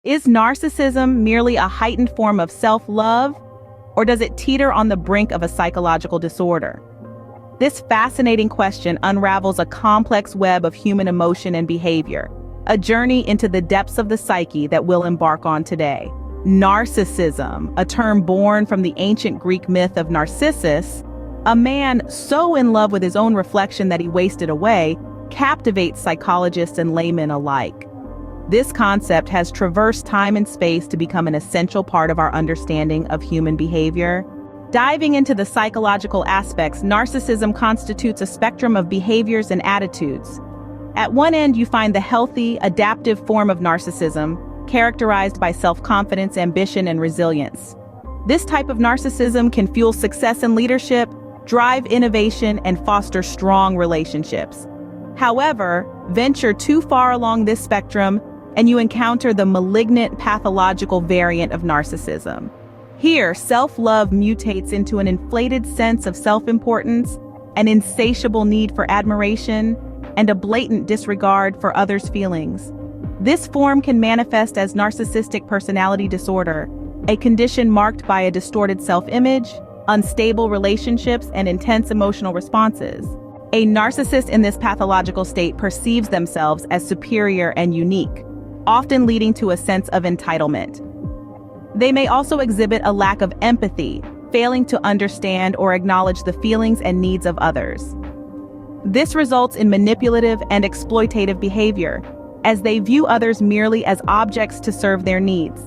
Is narcissism merely a heightened form of self-love, or does it teeter on the brink of a psychological disorder? This fascinating question unravels a complex web of human emotion and behavior, a journey into the depths of the psyche that we'll embark on today. Narcissism, a term born from the ancient Greek myth of Narcissus, a man so in love with his own reflection that he wasted away, captivates psychologists and laymen alike. This concept has traversed time and space to become an essential part of our understanding of human behavior. Diving into the psychological aspects, narcissism constitutes a spectrum of behaviors and attitudes. At one end, you find the healthy, adaptive form of narcissism, characterized by self-confidence, ambition, and resilience. This type of narcissism can fuel success in leadership, drive innovation, and foster strong relationships. However, venture too far along this spectrum, and you encounter the malignant, pathological variant of narcissism. Here, self-love mutates into an inflated sense of self-importance, an insatiable need for admiration, and a blatant disregard for others' feelings. This form can manifest as narcissistic personality disorder, a condition marked by a distorted self-image, unstable relationships, and intense emotional responses. A narcissist in this pathological state perceives themselves as superior and unique, often leading to a sense of entitlement. They may also exhibit a lack of empathy, failing to understand or acknowledge the feelings and needs of others. This results in manipulative and exploitative behavior, as they view others merely as objects to serve their needs.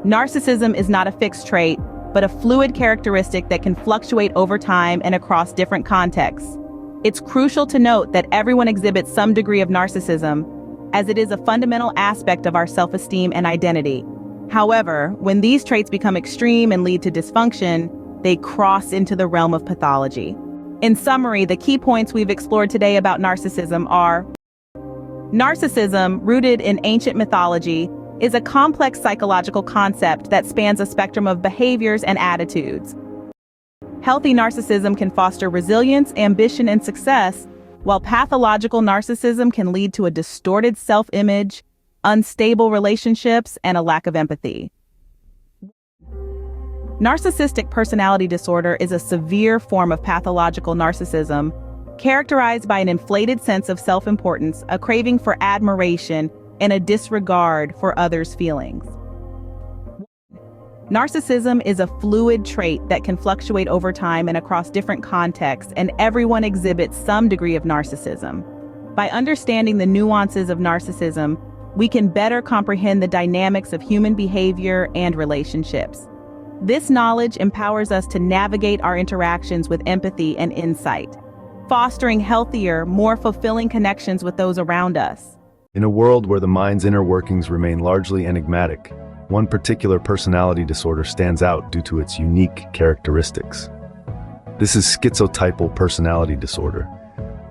Narcissism is not a fixed trait, but a fluid characteristic that can fluctuate over time and across different contexts. It's crucial to note that everyone exhibits some degree of narcissism, as it is a fundamental aspect of our self-esteem and identity. However, when these traits become extreme and lead to dysfunction, they cross into the realm of pathology. In summary, the key points we've explored today about narcissism are: narcissism, rooted in ancient mythology, is a complex psychological concept that spans a spectrum of behaviors and attitudes. Healthy narcissism can foster resilience, ambition, and success, while pathological narcissism can lead to a distorted self-image, unstable relationships, and a lack of empathy. Narcissistic personality disorder is a severe form of pathological narcissism, characterized by an inflated sense of self-importance, a craving for admiration, and a disregard for others' feelings. Narcissism is a fluid trait that can fluctuate over time and across different contexts, and everyone exhibits some degree of narcissism. By understanding the nuances of narcissism, we can better comprehend the dynamics of human behavior and relationships. This knowledge empowers us to navigate our interactions with empathy and insight, fostering healthier, more fulfilling connections with those around us. In a world where the mind's inner workings remain largely enigmatic, one particular personality disorder stands out due to its unique characteristics. This is Schizotypal Personality Disorder,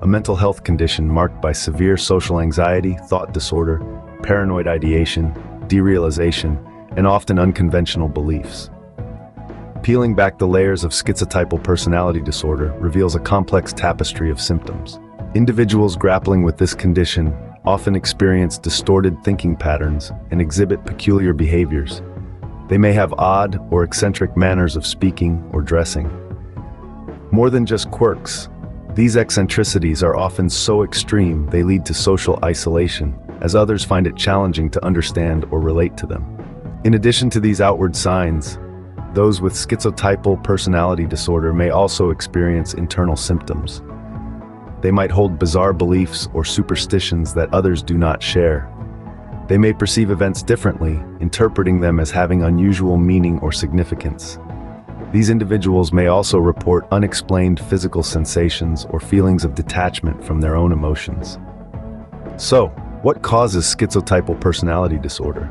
a mental health condition marked by severe social anxiety, thought disorder, paranoid ideation, derealization, and often unconventional beliefs. Peeling back the layers of schizotypal personality disorder reveals a complex tapestry of symptoms. Individuals grappling with this condition often experience distorted thinking patterns and exhibit peculiar behaviors. They may have odd or eccentric manners of speaking or dressing. More than just quirks, these eccentricities are often so extreme they lead to social isolation, as others find it challenging to understand or relate to them. In addition to these outward signs, those with schizotypal personality disorder may also experience internal symptoms. They might hold bizarre beliefs or superstitions that others do not share. They may perceive events differently, interpreting them as having unusual meaning or significance. These individuals may also report unexplained physical sensations or feelings of detachment from their own emotions. So, what causes schizotypal personality disorder?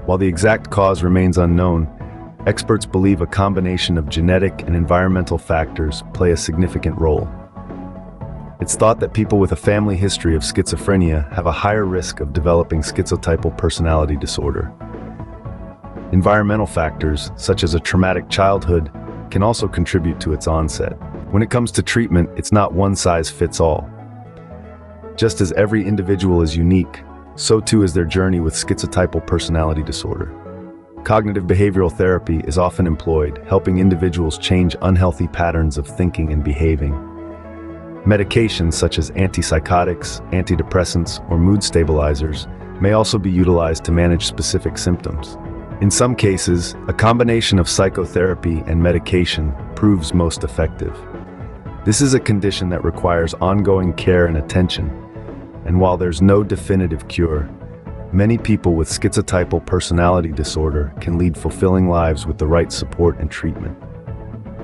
While the exact cause remains unknown, experts believe a combination of genetic and environmental factors play a significant role. It's thought that people with a family history of schizophrenia have a higher risk of developing schizotypal personality disorder. Environmental factors, such as a traumatic childhood, can also contribute to its onset. When it comes to treatment, it's not one size fits all. Just as every individual is unique, so too is their journey with schizotypal personality disorder. Cognitive behavioral therapy is often employed, helping individuals change unhealthy patterns of thinking and behaving. Medications such as antipsychotics, antidepressants, or mood stabilizers may also be utilized to manage specific symptoms. In some cases, a combination of psychotherapy and medication proves most effective. This is a condition that requires ongoing care and attention, and while there's no definitive cure, many people with schizotypal personality disorder can lead fulfilling lives with the right support and treatment.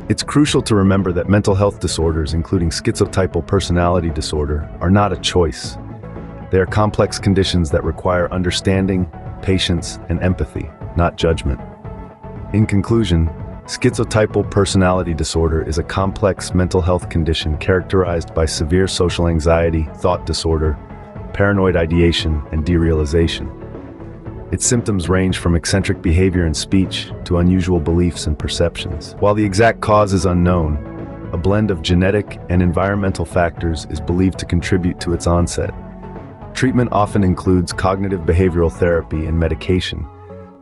It's crucial to remember that mental health disorders, including schizotypal personality disorder, are not a choice. They are complex conditions that require understanding, patience, and empathy, not judgment. In conclusion, schizotypal personality disorder is a complex mental health condition characterized by severe social anxiety, thought disorder, paranoid ideation, and derealization. Its symptoms range from eccentric behavior and speech to unusual beliefs and perceptions. While the exact cause is unknown, a blend of genetic and environmental factors is believed to contribute to its onset. Treatment often includes cognitive behavioral therapy and medication,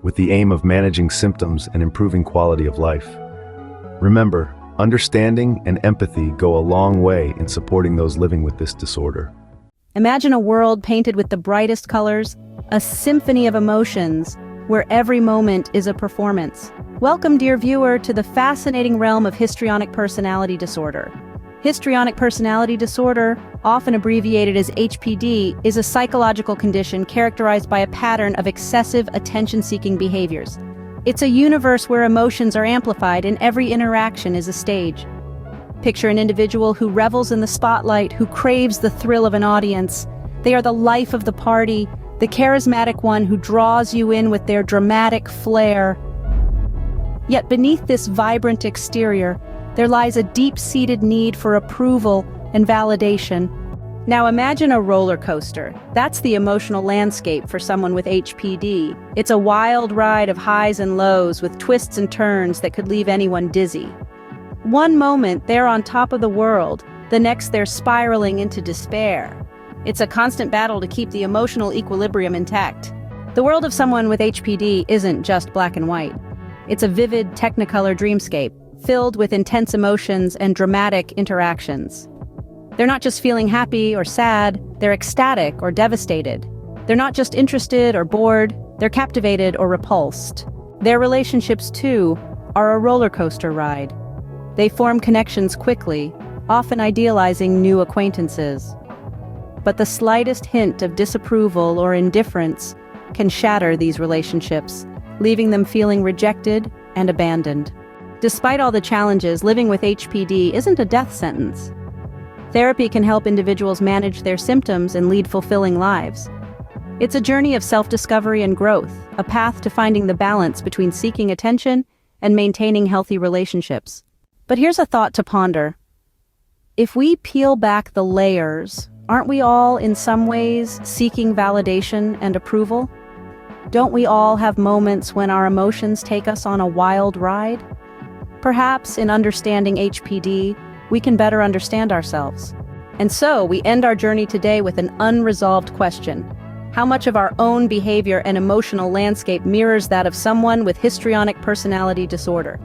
with the aim of managing symptoms and improving quality of life. Remember, understanding and empathy go a long way in supporting those living with this disorder. Imagine a world painted with the brightest colors, a symphony of emotions, where every moment is a performance. Welcome, dear viewer, to the fascinating realm of histrionic personality disorder. Histrionic personality disorder, often abbreviated as HPD, is a psychological condition characterized by a pattern of excessive attention-seeking behaviors. It's a universe where emotions are amplified and every interaction is a stage. Picture an individual who revels in the spotlight, who craves the thrill of an audience. They are the life of the party, the charismatic one who draws you in with their dramatic flair. Yet beneath this vibrant exterior, there lies a deep-seated need for approval and validation. Now imagine a roller coaster. That's the emotional landscape for someone with HPD. It's a wild ride of highs and lows with twists and turns that could leave anyone dizzy. One moment, they're on top of the world. The next, they're spiraling into despair. It's a constant battle to keep the emotional equilibrium intact. The world of someone with HPD isn't just black and white. It's a vivid, technicolor dreamscape, filled with intense emotions and dramatic interactions. They're not just feeling happy or sad, they're ecstatic or devastated. They're not just interested or bored, they're captivated or repulsed. Their relationships, too, are a roller coaster ride. They form connections quickly, often idealizing new acquaintances. But the slightest hint of disapproval or indifference can shatter these relationships, leaving them feeling rejected and abandoned. Despite all the challenges, living with HPD isn't a death sentence. Therapy can help individuals manage their symptoms and lead fulfilling lives. It's a journey of self-discovery and growth, a path to finding the balance between seeking attention and maintaining healthy relationships. But here's a thought to ponder. If we peel back the layers, aren't we all, in some ways, seeking validation and approval? Don't we all have moments when our emotions take us on a wild ride? Perhaps, in understanding HPD, we can better understand ourselves. And so, we end our journey today with an unresolved question. How much of our own behavior and emotional landscape mirrors that of someone with histrionic personality disorder?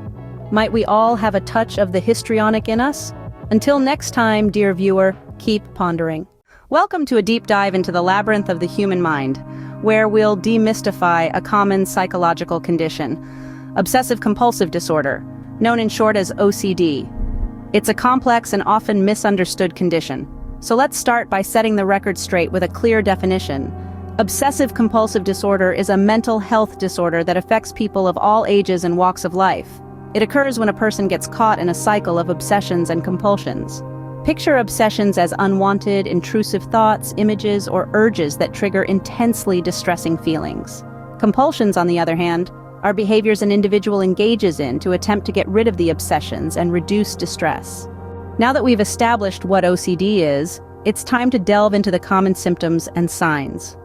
Might we all have a touch of the histrionic in us? Until next time, dear viewer, keep pondering. Welcome to a deep dive into the labyrinth of the human mind, where we'll demystify a common psychological condition, obsessive-compulsive disorder, known in short as OCD. It's a complex and often misunderstood condition. So let's start by setting the record straight with a clear definition. Obsessive-compulsive disorder is a mental health disorder that affects people of all ages and walks of life. It occurs when a person gets caught in a cycle of obsessions and compulsions. Picture obsessions as unwanted, intrusive thoughts, images, or urges that trigger intensely distressing feelings. Compulsions, on the other hand, are behaviors an individual engages in to attempt to get rid of the obsessions and reduce distress. Now that we've established what OCD is, it's time to delve into the common symptoms and signs.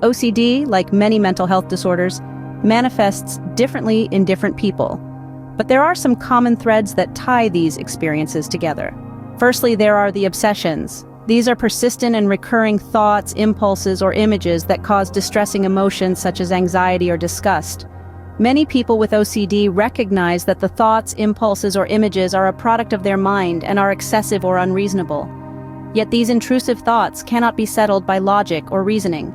OCD, like many mental health disorders, manifests differently in different people. But there are some common threads that tie these experiences together. Firstly, there are the obsessions. These are persistent and recurring thoughts, impulses, or images that cause distressing emotions such as anxiety or disgust. Many people with OCD recognize that the thoughts, impulses, or images are a product of their mind and are excessive or unreasonable. Yet these intrusive thoughts cannot be settled by logic or reasoning.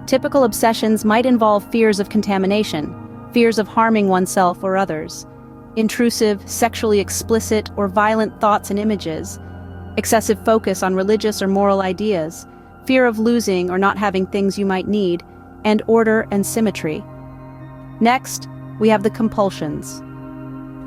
Typical obsessions might involve fears of contamination, fears of harming oneself or others, intrusive, sexually explicit, or violent thoughts and images, excessive focus on religious or moral ideas, fear of losing or not having things you might need, and order and symmetry. Next, we have the compulsions.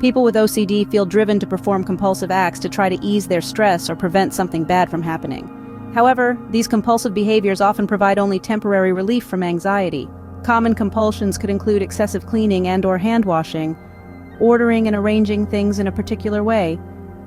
People with OCD feel driven to perform compulsive acts to try to ease their stress or prevent something bad from happening. However, these compulsive behaviors often provide only temporary relief from anxiety. Common compulsions could include excessive cleaning and/or hand washing, ordering and arranging things in a particular way,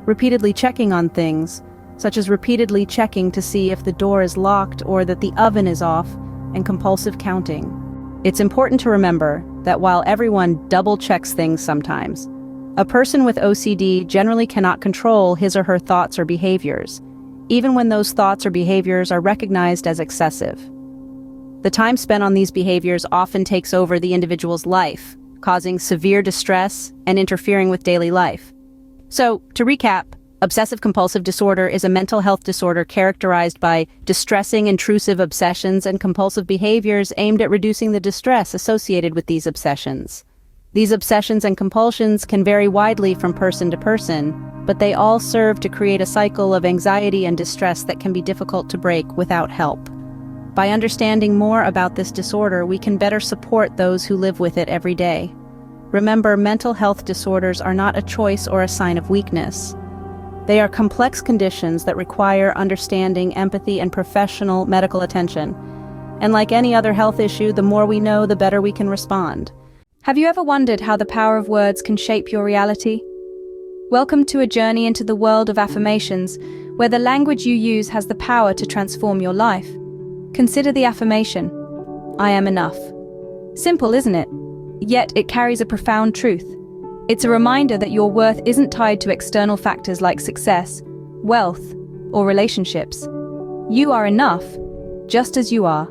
repeatedly checking on things, such as repeatedly checking to see if the door is locked or that the oven is off, and compulsive counting. It's important to remember that while everyone double-checks things sometimes, a person with OCD generally cannot control his or her thoughts or behaviors, even when those thoughts or behaviors are recognized as excessive. The time spent on these behaviors often takes over the individual's life, causing severe distress and interfering with daily life. So, to recap, obsessive-compulsive disorder is a mental health disorder characterized by distressing, intrusive obsessions and compulsive behaviors aimed at reducing the distress associated with these obsessions. These obsessions and compulsions can vary widely from person to person, but they all serve to create a cycle of anxiety and distress that can be difficult to break without help. By understanding more about this disorder, we can better support those who live with it every day. Remember, mental health disorders are not a choice or a sign of weakness. They are complex conditions that require understanding, empathy, and professional medical attention. And like any other health issue, the more we know, the better we can respond. Have you ever wondered how the power of words can shape your reality? Welcome to a journey into the world of affirmations, where the language you use has the power to transform your life. Consider the affirmation, I am enough. Simple, isn't it? Yet it carries a profound truth. It's a reminder that your worth isn't tied to external factors like success, wealth, or relationships. You are enough, just as you are.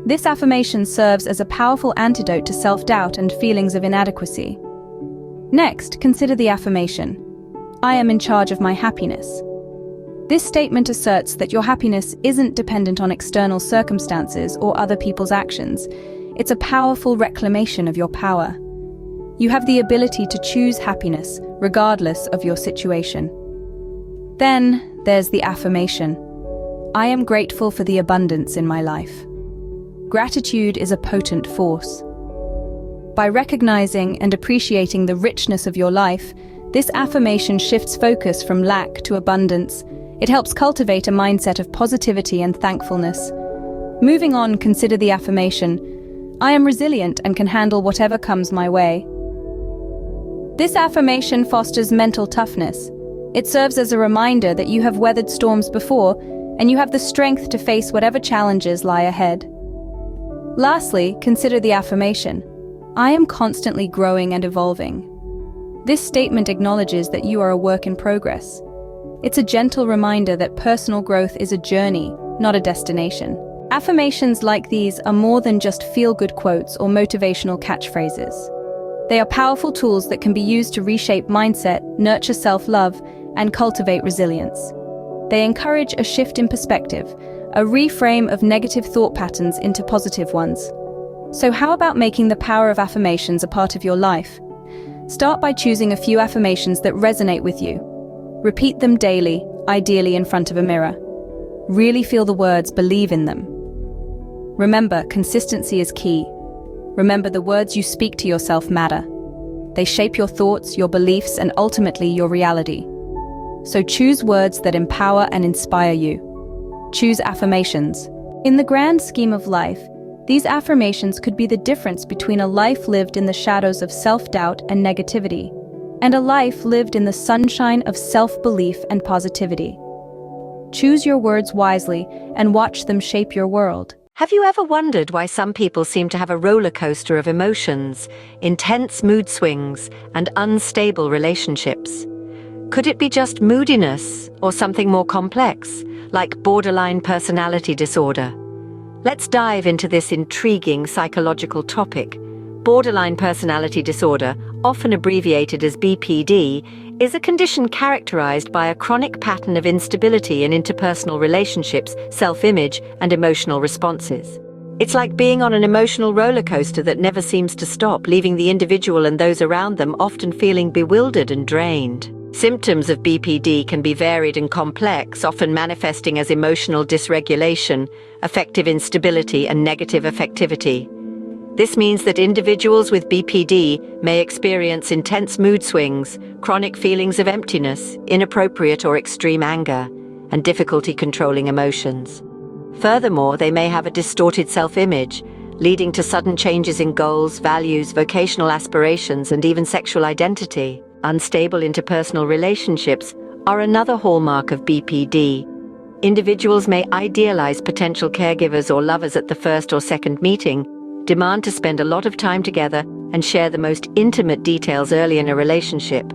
This affirmation serves as a powerful antidote to self-doubt and feelings of inadequacy. Next, consider the affirmation, I am in charge of my happiness. This statement asserts that your happiness isn't dependent on external circumstances or other people's actions. It's a powerful reclamation of your power. You have the ability to choose happiness, regardless of your situation. Then, there's the affirmation, I am grateful for the abundance in my life. Gratitude is a potent force. By recognizing and appreciating the richness of your life, this affirmation shifts focus from lack to abundance. It helps cultivate a mindset of positivity and thankfulness. Moving on, consider the affirmation, I am resilient and can handle whatever comes my way. This affirmation fosters mental toughness. It serves as a reminder that you have weathered storms before, and you have the strength to face whatever challenges lie ahead. Lastly, consider the affirmation, I am constantly growing and evolving. This statement acknowledges that you are a work in progress. It's a gentle reminder that personal growth is a journey, not a destination. Affirmations like these are more than just feel-good quotes or motivational catchphrases. They are powerful tools that can be used to reshape mindset, nurture self-love, and cultivate resilience. They encourage a shift in perspective, a reframe of negative thought patterns into positive ones. So how about making the power of affirmations a part of your life? Start by choosing a few affirmations that resonate with you. Repeat them daily, ideally in front of a mirror. Really feel the words, believe in them. Remember, consistency is key. Remember, the words you speak to yourself matter. They shape your thoughts, your beliefs, and ultimately your reality. So choose words that empower and inspire you. Choose affirmations. In the grand scheme of life, these affirmations could be the difference between a life lived in the shadows of self-doubt and negativity, and a life lived in the sunshine of self-belief and positivity. Choose your words wisely and watch them shape your world. Have you ever wondered why some people seem to have a roller coaster of emotions, intense mood swings, and unstable relationships? Could it be just moodiness or something more complex, like borderline personality disorder? Let's dive into this intriguing psychological topic. Borderline personality disorder, often abbreviated as BPD, is a condition characterized by a chronic pattern of instability in interpersonal relationships, self-image, and emotional responses. It's like being on an emotional roller coaster that never seems to stop, leaving the individual and those around them often feeling bewildered and drained. Symptoms of BPD can be varied and complex, often manifesting as emotional dysregulation, affective instability, and negative affectivity. This means that individuals with BPD may experience intense mood swings, chronic feelings of emptiness, inappropriate or extreme anger, and difficulty controlling emotions. Furthermore, they may have a distorted self-image, leading to sudden changes in goals, values, vocational aspirations, and even sexual identity. Unstable interpersonal relationships are another hallmark of BPD. Individuals may idealize potential caregivers or lovers at the first or second meeting, demand to spend a lot of time together, and share the most intimate details early in a relationship.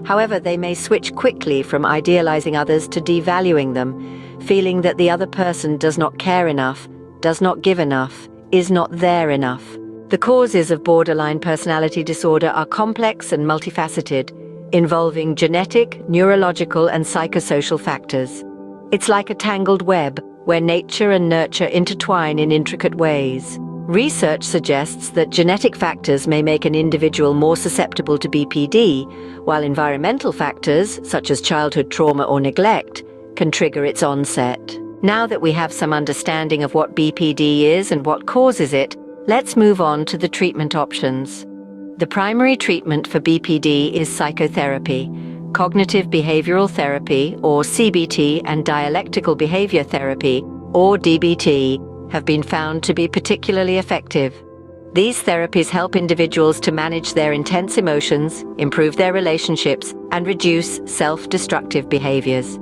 However, they may switch quickly from idealizing others to devaluing them, feeling that the other person does not care enough, does not give enough, is not there enough. The causes of borderline personality disorder are complex and multifaceted, involving genetic, neurological, and psychosocial factors. It's like a tangled web where nature and nurture intertwine in intricate ways. Research suggests that genetic factors may make an individual more susceptible to BPD, while environmental factors, such as childhood trauma or neglect, can trigger its onset. Now that we have some understanding of what BPD is and what causes it, let's move on to the treatment options. The primary treatment for BPD is psychotherapy. Cognitive behavioral therapy, or CBT, and dialectical behavior therapy, or DBT, have been found to be particularly effective. These therapies help individuals to manage their intense emotions, improve their relationships, and reduce self-destructive behaviors.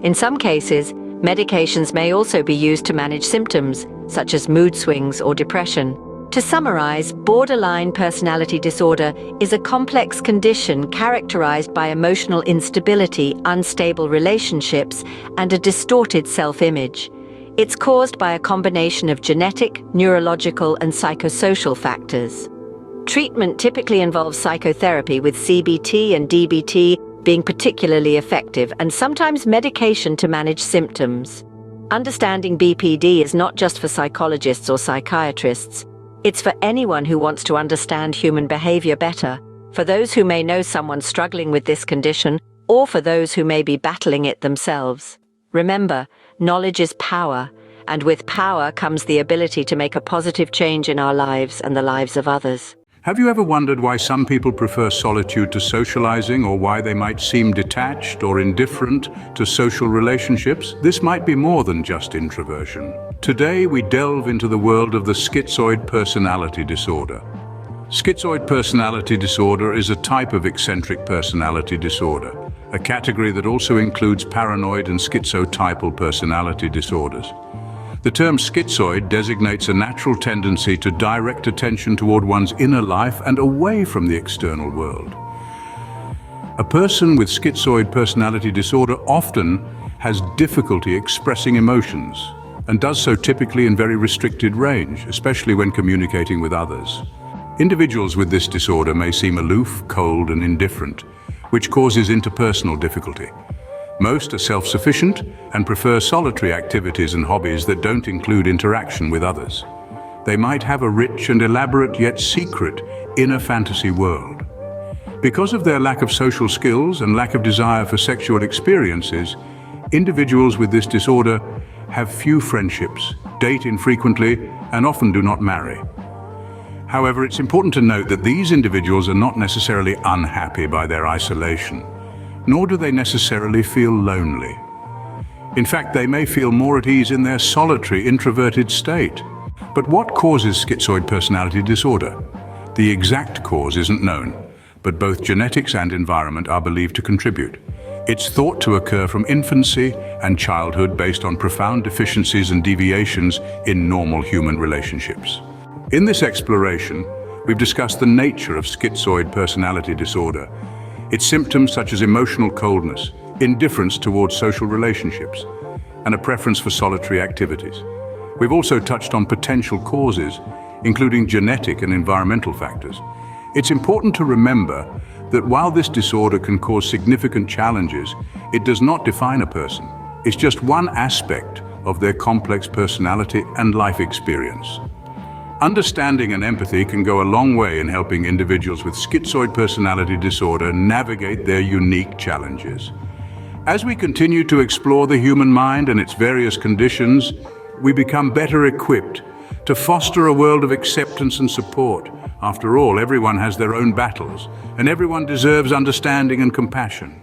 In some cases, medications may also be used to manage symptoms, such as mood swings or depression. To summarize, borderline personality disorder is a complex condition characterized by emotional instability, unstable relationships, and a distorted self-image. It's caused by a combination of genetic, neurological, and psychosocial factors. Treatment typically involves psychotherapy, with CBT and DBT being particularly effective, and sometimes medication to manage symptoms. Understanding BPD is not just for psychologists or psychiatrists. It's for anyone who wants to understand human behavior better, for those who may know someone struggling with this condition, or for those who may be battling it themselves. Remember, knowledge is power, and with power comes the ability to make a positive change in our lives and the lives of others. Have you ever wondered why some people prefer solitude to socializing, or why they might seem detached or indifferent to social relationships? This might be more than just introversion. Today, we delve into the world of the Schizoid Personality Disorder. Schizoid Personality Disorder is a type of eccentric personality disorder, a category that also includes paranoid and schizotypal personality disorders. The term schizoid designates a natural tendency to direct attention toward one's inner life and away from the external world. A person with schizoid personality disorder often has difficulty expressing emotions, and does so typically in very restricted range, especially when communicating with others. Individuals with this disorder may seem aloof, cold, and indifferent, which causes interpersonal difficulty. Most are self-sufficient and prefer solitary activities and hobbies that don't include interaction with others. They might have a rich and elaborate yet secret inner fantasy world. Because of their lack of social skills and lack of desire for sexual experiences, individuals with this disorder have few friendships, date infrequently, and often do not marry. However, it's important to note that these individuals are not necessarily unhappy by their isolation, nor do they necessarily feel lonely. In fact, they may feel more at ease in their solitary, introverted state. But what causes schizoid personality disorder? The exact cause isn't known, but both genetics and environment are believed to contribute. It's thought to occur from infancy and childhood based on profound deficiencies and deviations in normal human relationships. In this exploration, we've discussed the nature of schizoid personality disorder, Its symptoms such as emotional coldness, indifference towards social relationships, and a preference for solitary activities. We've also touched on potential causes, including genetic and environmental factors. It's important to remember that while this disorder can cause significant challenges, it does not define a person. It's just one aspect of their complex personality and life experience. Understanding and empathy can go a long way in helping individuals with schizoid personality disorder navigate their unique challenges. As we continue to explore the human mind and its various conditions, we become better equipped to foster a world of acceptance and support. After all, everyone has their own battles, and everyone deserves understanding and compassion.